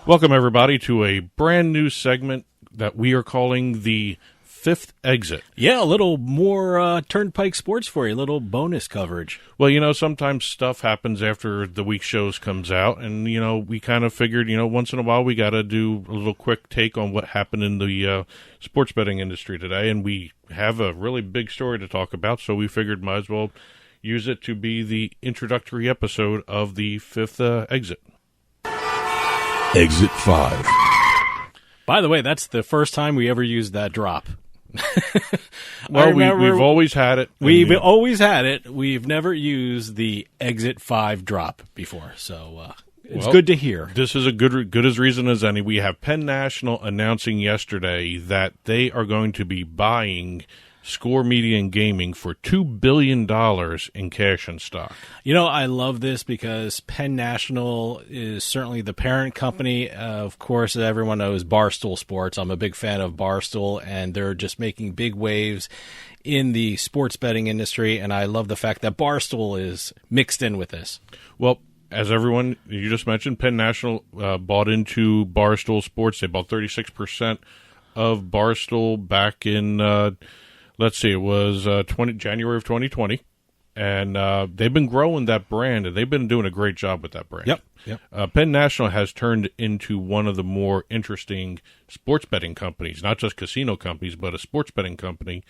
Welcome, everybody, to a brand new segment that we are calling the Fifth Exit. Yeah, a little more Turnpike sports for you, a little bonus coverage. Well, sometimes stuff happens after the week shows comes out, and, we kind of figured, once in a while we got to do a little quick take on what happened in the sports betting industry today, and we have a really big story to talk about, so we figured might as well use it to be the introductory episode of the Fifth Exit. Exit 5. By the way, that's the first time we ever used that drop. Well, we've always had it. We've always had it. We've never used the Exit 5 drop before, so it's good to hear. This is a good as reason as any. We have Penn National announcing yesterday that they are going to be buying Score Media and Gaming for $2 billion in cash and stock. I love this because Penn National is certainly the parent company. Of course, as everyone knows, Barstool Sports. I'm a big fan of Barstool, and they're just making big waves in the sports betting industry, and I love the fact that Barstool is mixed in with this. Well, as everyone, you just mentioned, Penn National bought into Barstool Sports. They bought 36% of Barstool back in... it was January of 2020, and they've been growing that brand, and they've been doing a great job with that brand. Yep. Penn National has turned into one of the more interesting sports betting companies, not just casino companies, but a sports betting company.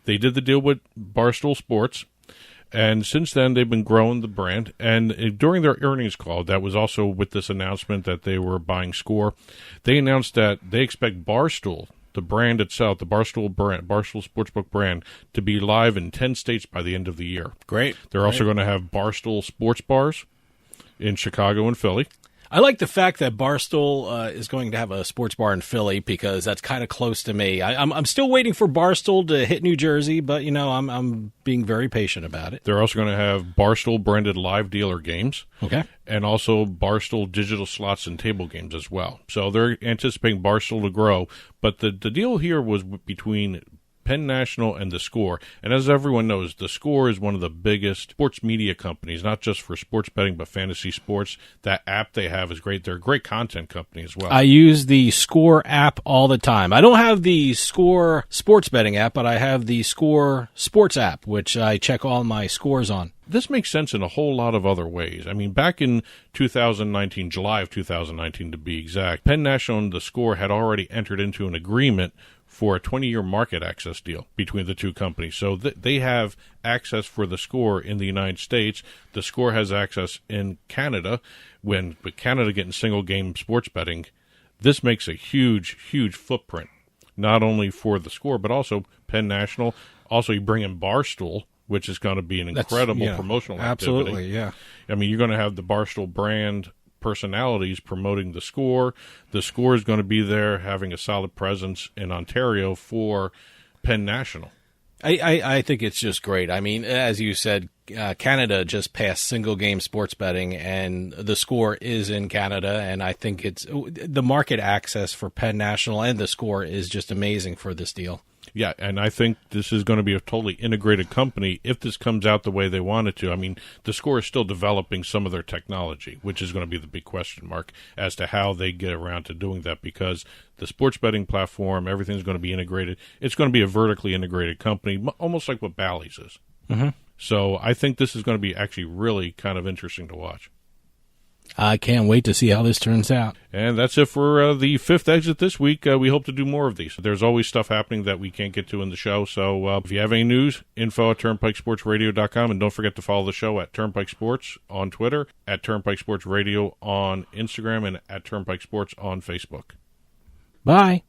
They did the deal with Barstool Sports, and since then they've been growing the brand. And during their earnings call, that was also with this announcement that they were buying Score, they announced that they expect Barstool, the brand itself, the Barstool Sportsbook brand, to be live in 10 states by the end of the year. Great. They're also going to have Barstool Sports Bars in Chicago and Philly. I like the fact that Barstool is going to have a sports bar in Philly because that's kind of close to me. I'm still waiting for Barstool to hit New Jersey, but I'm being very patient about it. They're also going to have Barstool branded live dealer games. Okay. And also Barstool digital slots and table games as well. So they're anticipating Barstool to grow. But the deal here was between Penn National and The Score. And as everyone knows, The Score is one of the biggest sports media companies, not just for sports betting, but fantasy sports. That app they have is great. They're a great content company as well. I use the Score app all the time. I don't have the Score sports betting app, but I have the Score sports app, which I check all my scores on. This makes sense in a whole lot of other ways. I mean, back in 2019, July of 2019 to be exact, Penn National and The Score had already entered into an agreement for a 20-year market access deal between the two companies. So they have access for The Score in the United States. The Score has access in Canada. With Canada getting single-game sports betting, this makes a huge, huge footprint, not only for The Score, but also Penn National. Also, you bring in Barstool, which is going to be an incredible promotional activity. Absolutely, yeah. I mean, you're going to have the Barstool brand personalities promoting The Score. The Score is going to be there having a solid presence in Ontario for Penn National. I think it's just great. I mean, as you said, Canada just passed single-game sports betting, and The Score is in Canada, and I think it's the market access for Penn National and The Score is just amazing for this deal. Yeah, and I think this is going to be a totally integrated company if this comes out the way they want it to. I mean, The Score is still developing some of their technology, which is going to be the big question mark as to how they get around to doing that, because the sports betting platform, everything's going to be integrated. It's going to be a vertically integrated company, almost like what Bally's is. Mm-hmm. So I think this is going to be actually really kind of interesting to watch. I can't wait to see how this turns out. And that's it for the Fifth Exit this week. We hope to do more of these. There's always stuff happening that we can't get to in the show. So if you have any news, info@turnpikesportsradio.com. And don't forget to follow the show at Turnpike Sports on Twitter, at Turnpike Sports Radio on Instagram, and at Turnpike Sports on Facebook. Bye.